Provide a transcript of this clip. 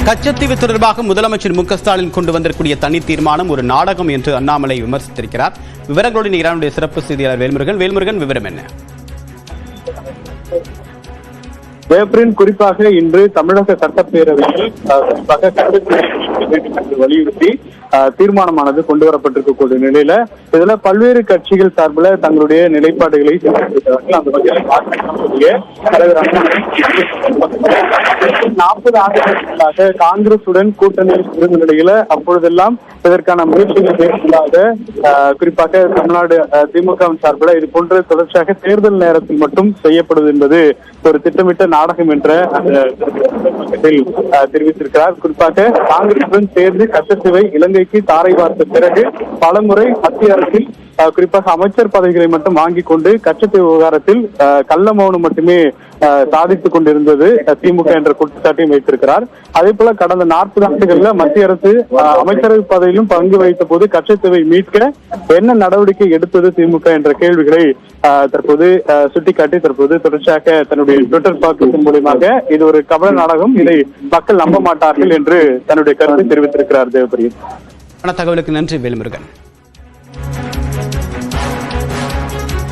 கச்சத்தீவு தொடர்பாக முதலமைச்சர் மு க ஸ்டாலின் கொண்டு வந்திருக்கூடிய தனி தீர்மானம் ஒரு நாடகம் என்று அண்ணாமலை விமர்சித்திருக்கிறார். விவரங்களோடு நிகழ்ச்சியுடைய சிறப்பு செய்தியாளர் வேல்முருகன் விவரம் என்ன? குறிப்பாக இன்று தமிழக சட்டப்பேரவையில் வலியுறுத்தி தீர்மானமானது கொண்டு வரப்பட்டிருக்கக்கூடிய நிலையில இதுல பல்வேறு கட்சிகள் சார்பில் தங்களுடைய நிலைப்பாடுகளை அந்த வகையில் 40 ஆண்டுகளாக காங்கிரசுடன் கூட்டணி இருந்த நிலையில அப்பொழுதெல்லாம் இதற்கான முயற்சிகள் மேற்கொள்ளாத குறிப்பாக தமிழ்நாடு திமுகவின் சார்பில் இது போன்ற தொடர்ச்சியாக தேர்தல் நேரத்தில் மட்டும் செய்யப்படுவது என்பது ஒரு திட்டமிட்ட நாடகம் என்ற தெரிவித்திருக்கிறார். குறிப்பாக காங்கிரசுடன் சேர்ந்து கச்சத்தீவை இலங்கைக்கு தாரை பார்த்த பிறகு பலமுறை மத்திய அரசில் குறிப்பாக அமைச்சர் பதவிகளை மட்டும் வாங்கிக் கொண்டு கச்சத்தீவு விவகாரத்தில் கள்ள மௌனம் மட்டுமே சாதித்துக் கொண்டிருந்தது திமுக என்ற குற்றச்சாட்டையும் வைத்திருக்கிறார். அதே போல கடந்த 40 ஆண்டுகள்ல மத்திய அரசு அமைச்சரவை பதவியிலும் பங்கு வைத்த போது கச்சத்தீவை மீட்க என்ன நடவடிக்கை எடுத்தது திமுக என்ற கேள்விகளை தற்போது சுட்டிக்காட்டி தற்போது தொடர்ச்சியாக தன்னுடைய ட்விட்டர் பக்கத்தின் மூலமாக இது ஒரு கபட நாடகம், இதை மக்கள் நம்ப மாட்டார்கள் என்று தன்னுடைய கருத்தை தெரிவித்திருக்கிறார். தேவபிரியன், தகவலுக்கு நன்றி வேல்முருகன்.